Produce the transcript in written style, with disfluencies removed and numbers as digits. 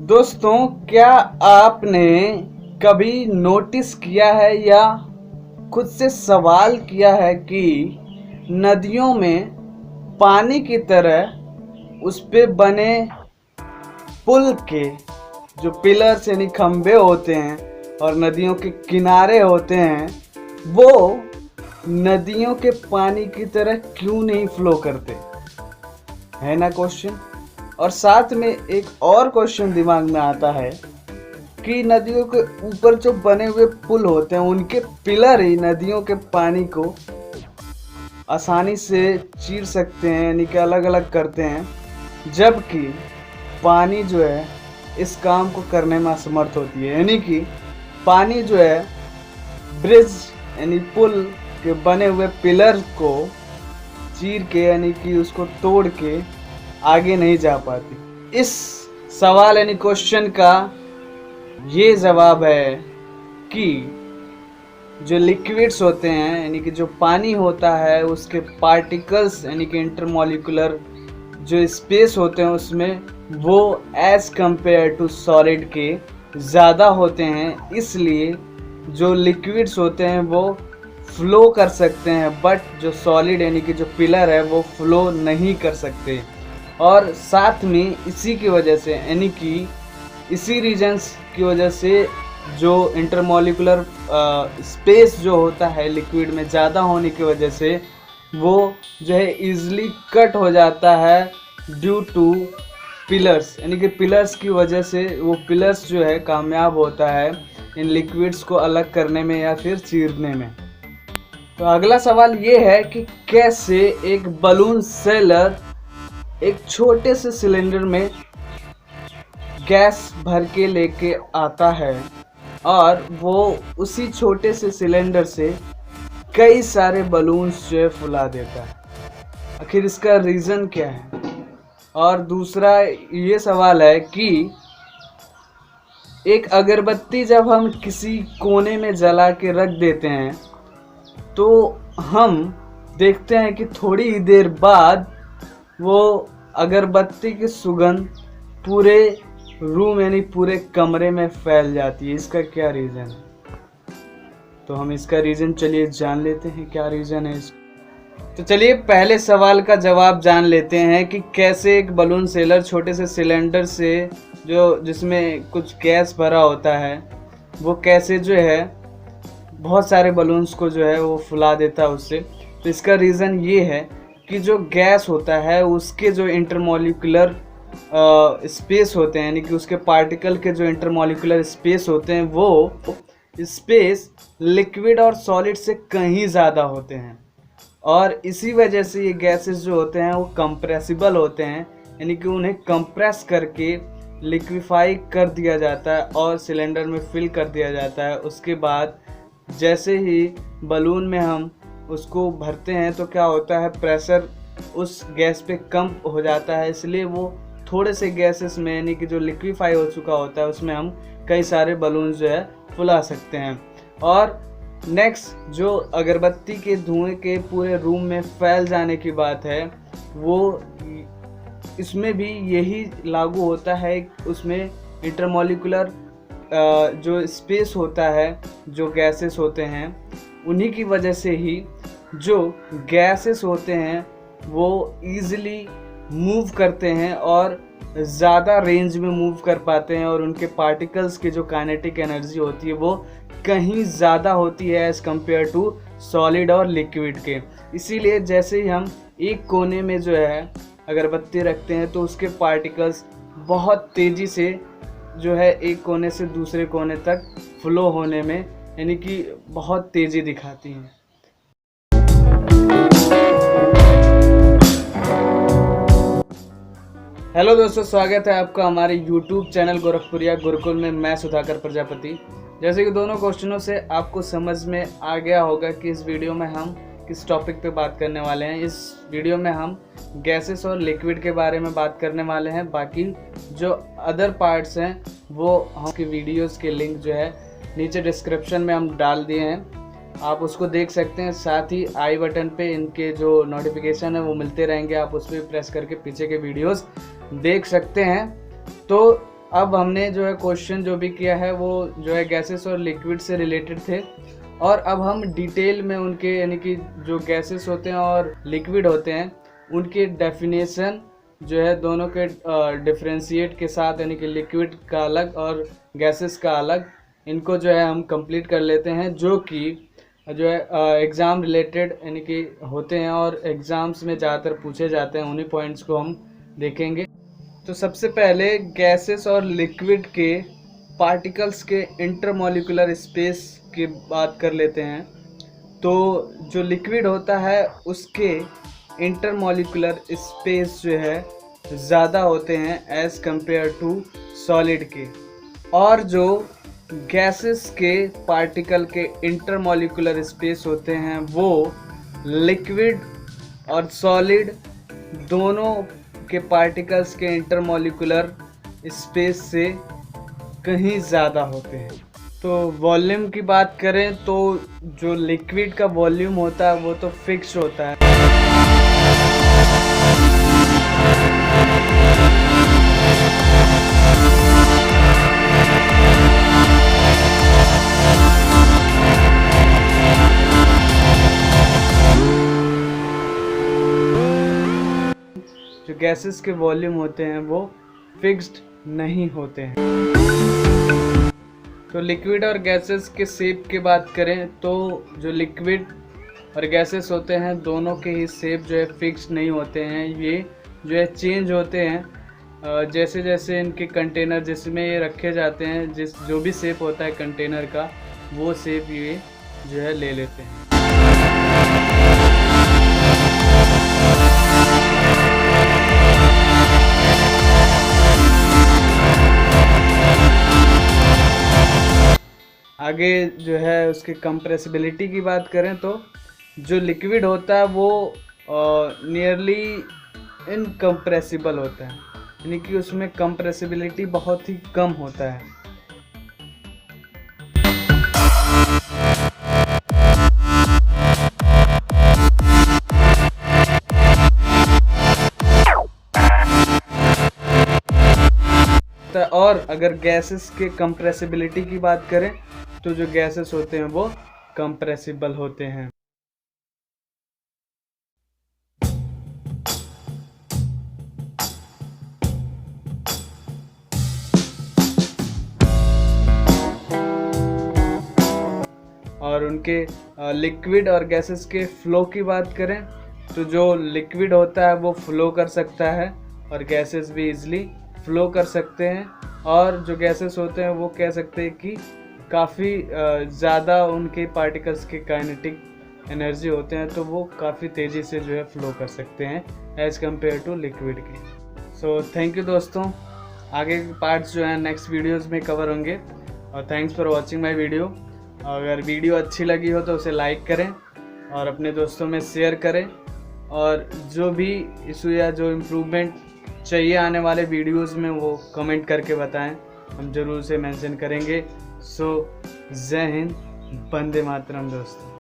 दोस्तों, क्या आपने कभी नोटिस किया है या खुद से सवाल किया है कि नदियों में पानी की तरह उस पे बने पुल के जो पिलर्स यानी खंभे होते हैं और नदियों के किनारे होते हैं, वो नदियों के पानी की तरह क्यों नहीं फ्लो करते? है ना क्वेश्चन। और साथ में एक और क्वेश्चन दिमाग में आता है कि नदियों के ऊपर जो बने हुए पुल होते हैं उनके पिलर ही नदियों के पानी को आसानी से चीर सकते हैं, यानी कि अलग अलग करते हैं, जबकि पानी जो है इस काम को करने में असमर्थ होती है। यानी कि पानी जो है ब्रिज यानी पुल के बने हुए पिलर को चीर के यानी कि उसको तोड़ के आगे नहीं जा पाती। इस सवाल यानी क्वेश्चन का ये जवाब है कि जो लिक्विड्स होते हैं यानी कि जो पानी होता है उसके पार्टिकल्स यानी कि इंटरमॉलिक्यूलर जो स्पेस होते हैं उसमें वो एज कंपेयर टू सॉलिड के ज़्यादा होते हैं। इसलिए जो लिक्विड्स होते हैं वो फ्लो कर सकते हैं, बट जो सॉलिड यानी कि जो पिलर है वो फ्लो नहीं कर सकते। और साथ में इसी की वजह से यानी कि इसी रीजन्स की वजह से जो इंटरमॉलिक्यूलर स्पेस जो होता है लिक्विड में ज़्यादा होने की वजह से वो जो है ईज़िली कट हो जाता है ड्यू टू पिलर्स, यानी कि पिलर्स की वजह से वो पिलर्स जो है कामयाब होता है इन लिक्विड्स को अलग करने में या फिर चीरने में। तो अगला सवाल ये है कि कैसे एक बलून सेलर एक छोटे से सिलेंडर में गैस भर के लेके आता है और वो उसी छोटे से सिलेंडर से कई सारे बलून्स जो है फुला देता है। आखिर इसका रीज़न क्या है? और दूसरा ये सवाल है कि एक अगरबत्ती जब हम किसी कोने में जला के रख देते हैं तो हम देखते हैं कि थोड़ी ही देर बाद वो अगरबत्ती की सुगंध पूरे रूम यानी पूरे कमरे में फैल जाती है। इसका क्या रीज़न है? तो हम इसका रीज़न चलिए जान लेते हैं क्या रीज़न है इसका। तो चलिए पहले सवाल का जवाब जान लेते हैं कि कैसे एक बलून सेलर छोटे से सिलेंडर से जिसमें कुछ गैस भरा होता है वो कैसे जो है बहुत सारे बलून्स को जो है वो फुला देता है उससे। तो इसका रीज़न ये है कि जो गैस होता है उसके जो इंटरमॉलिक्यूलर स्पेस होते हैं यानी कि उसके पार्टिकल के जो इंटरमॉलिक्यूलर स्पेस होते हैं वो स्पेस लिक्विड और सॉलिड से कहीं ज़्यादा होते हैं, और इसी वजह से ये गैसेस जो होते हैं वो कंप्रेसिबल होते हैं, यानी कि उन्हें कंप्रेस करके लिक्विफाई कर दिया जाता है और सिलेंडर में फिल कर दिया जाता है। उसके बाद जैसे ही बलून में हम उसको भरते हैं तो क्या होता है, प्रेशर उस गैस पे कम हो जाता है, इसलिए वो थोड़े से गैसेस में यानी कि जो लिक्विफाई हो चुका होता है उसमें हम कई सारे बलून जो है फुला सकते हैं। और नेक्स्ट जो अगरबत्ती के धुएं के पूरे रूम में फैल जाने की बात है वो इसमें भी यही लागू होता है। उसमें इंटरमॉलिक्यूलर जो स्पेस होता है जो गैसेस होते हैं उन्हीं की वजह से ही जो गैसेस होते हैं वो ईज़िली मूव करते हैं और ज़्यादा रेंज में मूव कर पाते हैं, और उनके पार्टिकल्स की जो काइनेटिक एनर्जी होती है वो कहीं ज़्यादा होती है एज़ कम्पेयर टू सॉलिड और लिक्विड के। इसीलिए जैसे ही हम एक कोने में जो है अगरबत्ती रखते हैं तो उसके पार्टिकल्स बहुत तेज़ी से जो है एक कोने से दूसरे कोने तक फ्लो होने में यानी कि बहुत तेज़ी दिखाती हैं। हेलो दोस्तों, स्वागत है आपका हमारे YouTube चैनल गोरखपुरिया गुरुकुल में। मैं सुधाकर प्रजापति। जैसे कि दोनों क्वेश्चनों से आपको समझ में आ गया होगा कि इस वीडियो में हम किस टॉपिक पे बात करने वाले हैं। इस वीडियो में हम गैसेस और लिक्विड के बारे में बात करने वाले हैं। बाकी जो अदर पार्ट्स हैं वो हम वीडियोस के लिंक जो है नीचे डिस्क्रिप्शन में हम डाल दिए हैं, आप उसको देख सकते हैं। साथ ही आई बटन पे इनके जो नोटिफिकेशन है वो मिलते रहेंगे, आप उस पर प्रेस करके पीछे के वीडियोस देख सकते हैं। तो अब हमने जो है क्वेश्चन जो भी किया है वो जो है गैसेस और लिक्विड से रिलेटेड थे, और अब हम डिटेल में उनके यानी कि जो गैसेस होते हैं और लिक्विड होते हैं उनके डेफिनेशन जो है दोनों के डिफरेंशिएट के साथ, यानी कि लिक्विड का अलग और गैसेस का अलग, इनको जो है हम कंप्लीट कर लेते हैं, जो कि जो है एग्ज़ाम रिलेटेड यानी कि होते हैं और एग्ज़ाम्स में ज़्यादातर पूछे जाते हैं। उन्हीं पॉइंट्स को हम देखेंगे। तो सबसे पहले गैसेस और लिक्विड के पार्टिकल्स के इंटरमॉलिक्यूलर स्पेस की बात कर लेते हैं। तो जो लिक्विड होता है उसके इंटरमॉलिक्यूलर स्पेस जो है ज़्यादा होते हैं एज़ कंपेयर टू सॉलिड के, और जो गैसेस के पार्टिकल के इंटरमॉलिक्यूलर स्पेस होते हैं वो लिक्विड और सॉलिड दोनों के पार्टिकल्स के इंटरमॉलिक्यूलर स्पेस से कहीं ज़्यादा होते हैं। तो वॉल्यूम की बात करें तो जो लिक्विड का वॉल्यूम होता है वो तो फिक्स होता है। जो गैसेस के वॉल्यूम होते हैं वो फिक्स्ड नहीं होते हैं। तो लिक्विड और गैसेस के शेप की बात करें तो जो लिक्विड और गैसेस होते हैं दोनों के ही शेप जो है फिक्स्ड नहीं होते हैं, ये जो है चेंज होते हैं जैसे जैसे इनके कंटेनर जिसमें ये रखे जाते हैं, जो भी शेप होता है कंटेनर का वो शेप ये जो है ले लेते हैं। आगे जो है उसकी कंप्रेसिबिलिटी की बात करें तो जो लिक्विड होता है वो नियरली इनकम्प्रेसिबल होता है, यानी कि उसमें कंप्रेसिबिलिटी बहुत ही कम होता है। और अगर गैसेस के कंप्रेसिबिलिटी की बात करें तो जो गैसेस होते हैं वो कंप्रेसिबल होते हैं। और उनके लिक्विड और गैसेस के फ्लो की बात करें तो जो लिक्विड होता है वो फ्लो कर सकता है और गैसेस भी इजीली फ्लो कर सकते हैं, और जो गैसेस होते हैं वो कह सकते हैं कि काफ़ी ज़्यादा उनके पार्टिकल्स के काइनेटिक एनर्जी होते हैं, तो वो काफ़ी तेज़ी से जो है फ्लो कर सकते हैं एज़ कम्पेयर टू लिक्विड के। सो थैंक यू दोस्तों, आगे के पार्ट्स जो हैं नेक्स्ट वीडियोस में कवर होंगे, और thanks for watching my video. अगर वीडियो अच्छी लगी हो तो उसे लाइक करें और अपने दोस्तों में शेयर करें, और जो भी इशू या जो इम्प्रूवमेंट चाहिए आने वाले वीडियोस में वो कमेंट करके बताएं, हम ज़रूर से मेंशन करेंगे। सो जय हिंद, वंदे मातरम दोस्तों।